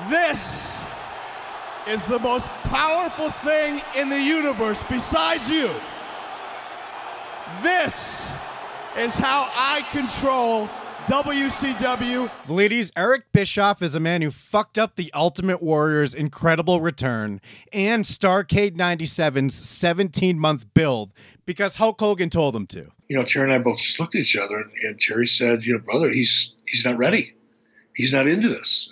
This is the most powerful thing in the universe besides you. This is how I control WCW. Ladies, Eric Bischoff is a man who fucked up the Ultimate Warrior's incredible return and Starrcade 97's 17-month build because Hulk Hogan told him to. You know, Terry and I both just looked at each other, and Terry said, you know, brother, he's not ready. He's not into this.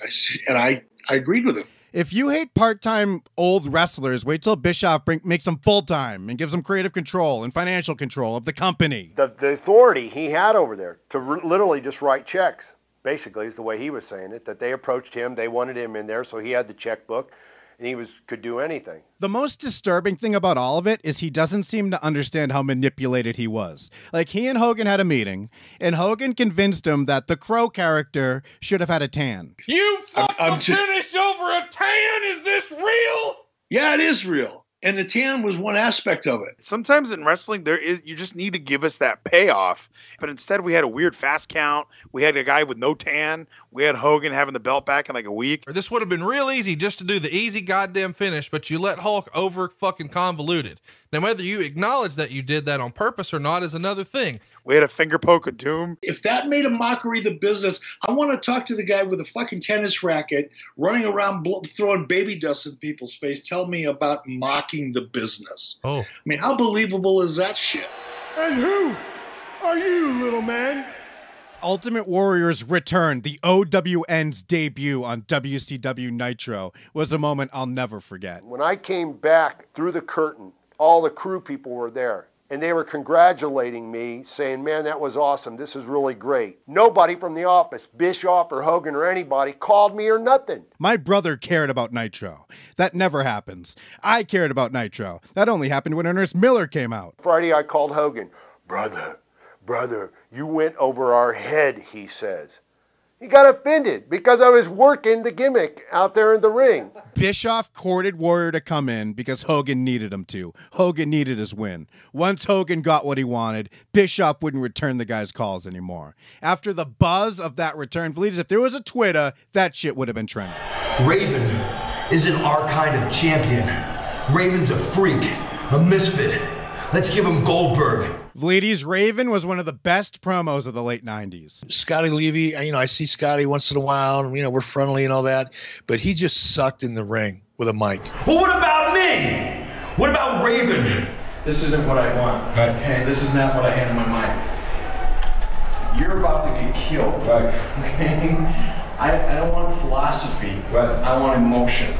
I agreed with him. If you hate part-time old wrestlers, wait till Bischoff makes them full-time and gives them creative control and financial control of the company. The authority he had over there to literally just write checks, basically, is the way he was saying it, that they approached him, they wanted him in there, so he had the checkbook, and he could do anything. The most disturbing thing about all of it is he doesn't seem to understand how manipulated he was. Like, he and Hogan had a meeting, and Hogan convinced him that the Crow character should have had a tan. You fucking finish over a tan? Is this real? Yeah, it is real. And the tan was one aspect of it. Sometimes in wrestling, you just need to give us that payoff. But instead, we had a weird fast count. We had a guy with no tan. We had Hogan having the belt back in like a week. Or this would have been real easy just to do the easy goddamn finish, but you let Hulk over fucking convoluted. Now, whether you acknowledge that you did that on purpose or not is another thing. We had a finger poke of doom. If that made a mockery of the business, I want to talk to the guy with a fucking tennis racket running around throwing baby dust in people's face. Tell me about mocking the business. Oh. I mean, how believable is that shit? And who are you, little man? Ultimate Warrior's return, the OWN's debut on WCW Nitro, was a moment I'll never forget. When I came back through the curtain, all the crew people were there. And they were congratulating me, saying, man, that was awesome. This is really great. Nobody from the office, Bischoff or Hogan or anybody, called me or nothing. My brother cared about Nitro. That never happens. I cared about Nitro. That only happened when Ernest Miller came out. Friday, I called Hogan. Brother, you went over our head, he says. He got offended because I was working the gimmick out there in the ring. Bischoff courted Warrior to come in because Hogan needed him to. Hogan needed his win. Once Hogan got what he wanted, Bischoff wouldn't return the guy's calls anymore. After the buzz of that return, Vleet, if there was a Twitter, that shit would have been trending. Raven isn't our kind of champion. Raven's a freak, a misfit. Let's give him Goldberg. Vleety's Raven was one of the best promos of the late 90s. Scotty Levy, you know, I see Scotty once in a while, and, you know, we're friendly and all that, but he just sucked in the ring with a mic. Well, what about me? What about Raven? This isn't what I want. Right. Okay, this is not what I had in my mind. You're about to get killed. Right. Okay? I don't want philosophy. Right. I want emotion.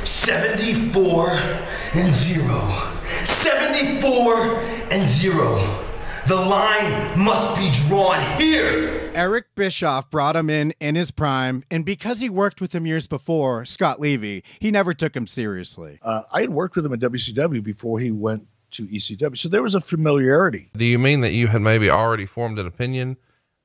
74-0. 74-0. The line must be drawn here. Eric Bischoff brought him in his prime, and because he worked with him years before, Scott Levy, he never took him seriously. I had worked with him at WCW before he went to ECW, so there was a familiarity. Do you mean that you had maybe already formed an opinion?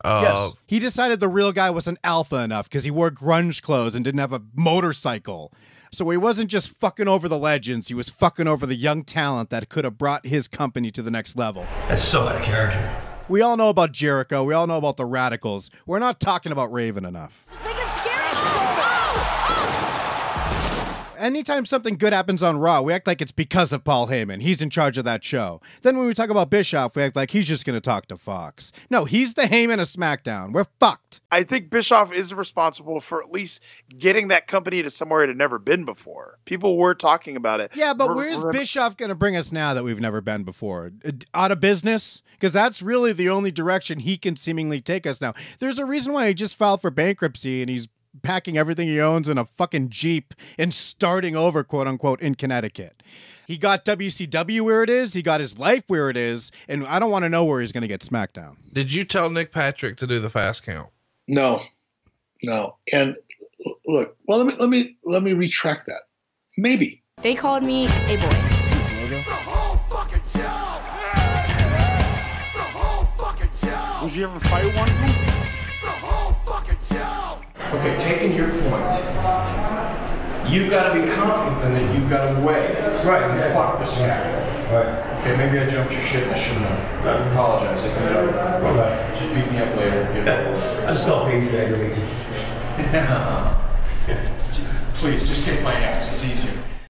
Yes. He decided the real guy wasn't alpha enough because he wore grunge clothes and didn't have a motorcycle. So he wasn't just fucking over the legends, he was fucking over the young talent that could have brought his company to the next level. That's so out of character. We all know about Jericho, we all know about the Radicals. We're not talking about Raven enough. Make him scary! Anytime something good happens on Raw, we act like it's because of Paul Heyman. He's in charge of that show. Then when we talk about Bischoff, we act like he's just going to talk to Fox. No, he's the Heyman of SmackDown. We're fucked. I think Bischoff is responsible for at least getting that company to somewhere it had never been before. People were talking about it. Yeah, but where's Bischoff going to bring us now that we've never been before? Out of business? Because that's really the only direction he can seemingly take us now. There's a reason why he just filed for bankruptcy and he's packing everything he owns in a fucking Jeep and starting over, quote unquote, in Connecticut. He got WCW where it is, he got his life where it is, and I don't want to know where he's going to get SmackDown. Did you tell Nick Patrick to do the fast count? No. And look, well, let me retract that. Maybe. They called me a boy. The whole fucking show! The whole fucking show! Would you ever fight one of them? The whole fucking show! Okay, taking your point, you've got to be confident then that you've got a way to fuck this guy. Right. Okay, maybe I jumped your shit and I shouldn't have. I apologize. Just beat me up later. I just thought being aggravating. Please, just kick my ass. It's easier.